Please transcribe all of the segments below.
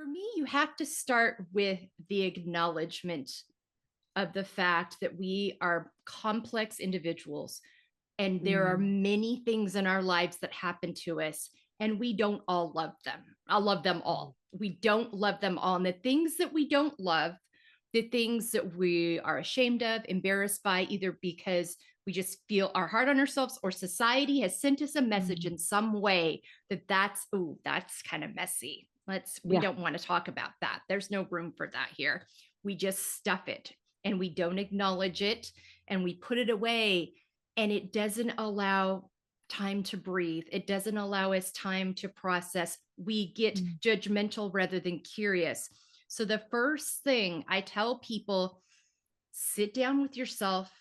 For me, you have to start with the acknowledgement of the fact that we are complex individuals and there are Mm. many things in our lives that happen to us and we don't all love them. I love them Mhm. all. We don't love them all. And the things that we don't love, the things that we are ashamed of, embarrassed by, either because we just feel our hard on ourselves or society has sent us a message Mm. in some way that's kind of messy. We Yeah. don't want to talk about that. There's no room for that here. We just stuff it and we don't acknowledge it and we put it away, and it doesn't allow time to breathe. It doesn't allow us time to process. We get Mm. judgmental rather than curious. So the first thing I tell people, sit down with yourself,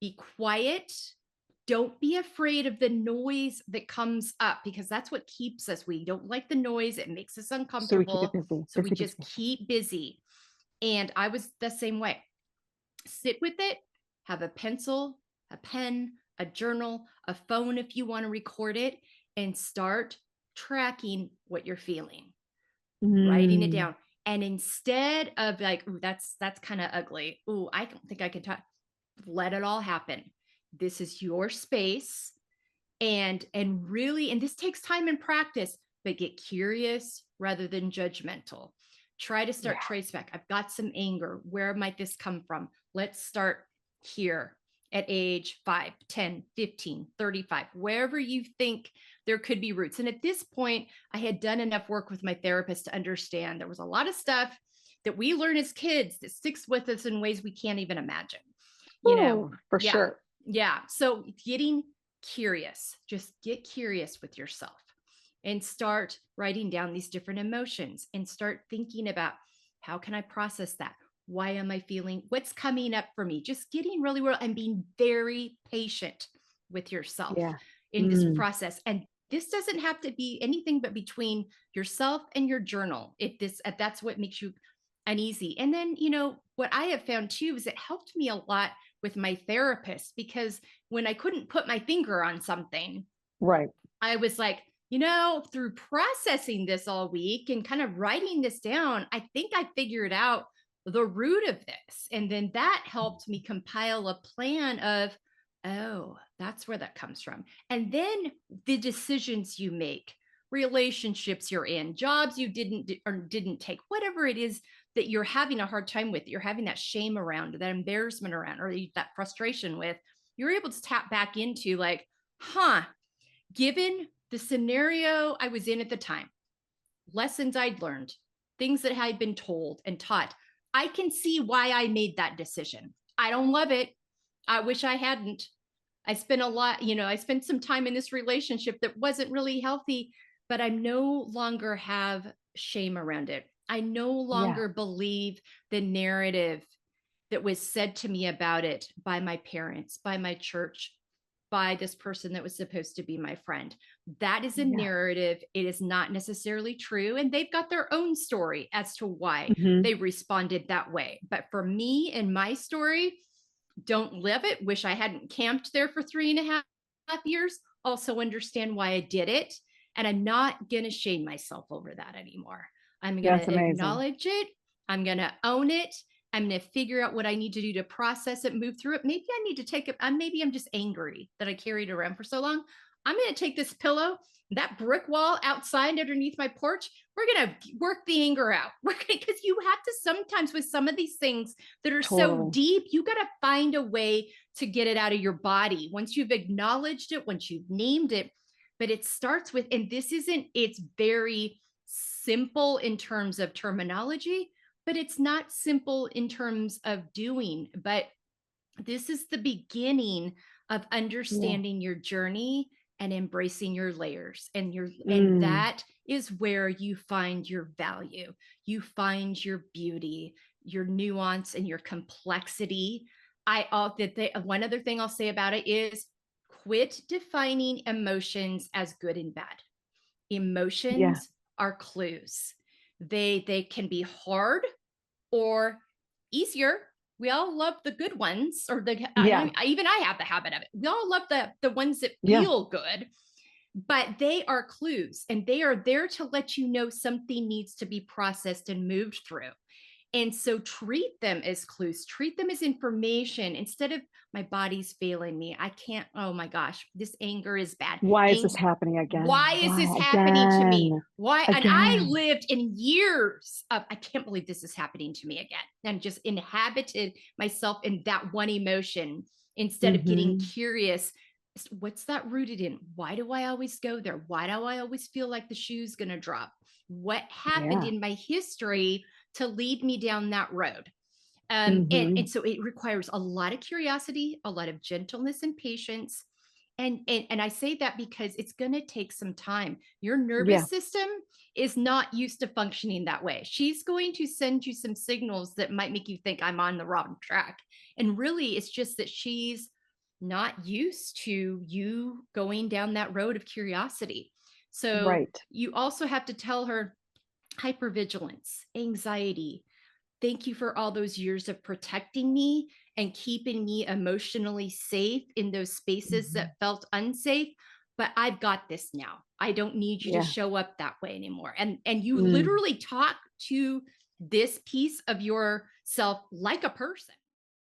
be quiet. Don't be afraid of the noise that comes up because that's what keeps us. We don't like the noise. It makes us So we keep it uncomfortable. busy, So we busy, busy, just busy. keep busy. And I was the same way. Sit with it, have a pencil, a pen, a journal, a phone if you want to record it, and start tracking what you're feeling, writing it Mm. down. And instead of like, ooh, that's kind of ugly. Ooh, I don't think I can talk. Let it all happen. This is your space. And really, and this takes time and practice, but get curious rather than judgmental. Try to start Yeah. trace back. I've got some anger. Where might this come from? Let's start here at age 5, 10, 15, 35, wherever you think there could be roots. And at this point, I had done enough work with my therapist to understand there was a lot of stuff that we learn as kids that sticks with us in ways we can't even imagine. You know, Oh, for yeah, sure. yeah. So getting curious, just get curious with yourself and start writing down these different emotions and start thinking about, how can I process that? Why am I feeling what's coming up for me? Just getting really real and being very patient with yourself Yeah. in this Mm. process. And this doesn't have to be anything but between yourself and your journal. If this That's what makes you uneasy. And then, what I have found too is it helped me a lot with my therapist, because when I couldn't put my finger on something, Right. I was like, through processing this all week and kind of writing this down, I think I figured out the root of this. And then that helped me compile a plan of, oh, that's where that comes from. And then the decisions you make, relationships you're in, jobs you didn't take, whatever it is that you're having a hard time with, you're having that shame around, that embarrassment around, or that frustration with, you're able to tap back into like, huh, given the scenario I was in at the time, lessons I'd learned, things that I'd been told and taught, I can see why I made that decision. I don't love it. I wish I hadn't. I spent some time in this relationship that wasn't really healthy, but I no longer have shame around it. I no Yeah. longer believe the narrative that was said to me about it by my parents, by my church, by this person that was supposed to be my friend. That is a Yeah. narrative. It is not necessarily true. And they've got their own story as to why Hmm. they responded that way. But for me and my story, don't live it. Wish I hadn't camped there for 3.5 years. Also understand why I did it. And I'm not going to shame myself over that anymore. I'm going That's to amazing. acknowledge it. I'm going to own it. I'm going to figure out what I need to do to process it, move through it. Maybe I need to take it. Maybe I'm just angry that I carried it around for so long. I'm going to take this pillow, that brick wall outside underneath my porch. We're going to work the anger out. Because you have to sometimes, with some of these things that are so Totally. deep, you got to find a way to get it out of your body once you've acknowledged it, once you've named it. But it starts with, and it's very simple in terms of terminology, but it's not simple in terms of doing. But this is the beginning of Yeah. understanding your journey and embracing your layers, and Mm. that is where you find your value, you find your beauty, your nuance, and your complexity. One other thing I'll say about it is, quit defining emotions as good and bad. Yeah. Emotions are clues. They can be hard or easier. We all love the good ones, or the I know Yeah. even I have the habit of it. We all love the ones that Yeah. feel good, but they are clues and they are there to let you know something needs to be processed and moved through. And so treat them as clues, treat them as information instead of my body's failing me. I can't, oh my gosh, this anger is bad. Why is this happening again? Why is Why this happening to me? again? Why? And I Again. lived in years of, I can't believe this is happening to me again, and just inhabited myself in that one emotion instead of getting Mhm. curious. What's that rooted in? Why do I always go there? Why do I always feel like the shoe's going to drop? What happened Yeah. in my history to lead me down that road? And Mhm. so it requires a lot of curiosity, a lot of gentleness and patience. And I say that because it's going to take some time. Your Yeah. nervous system is not used to functioning that way. She's going to send you some signals that might make you think I'm on the wrong track. And really, it's just that she's not used to you going down that road of curiosity. So Right. you also have to tell her hypervigilance, anxiety. Thank you for all those years of protecting me and keeping me emotionally safe in those spaces Mhm. that felt unsafe. But I've got this now. I don't need you to Yeah. show up that way anymore. And you Mm. literally talk to this piece of yourself like a person.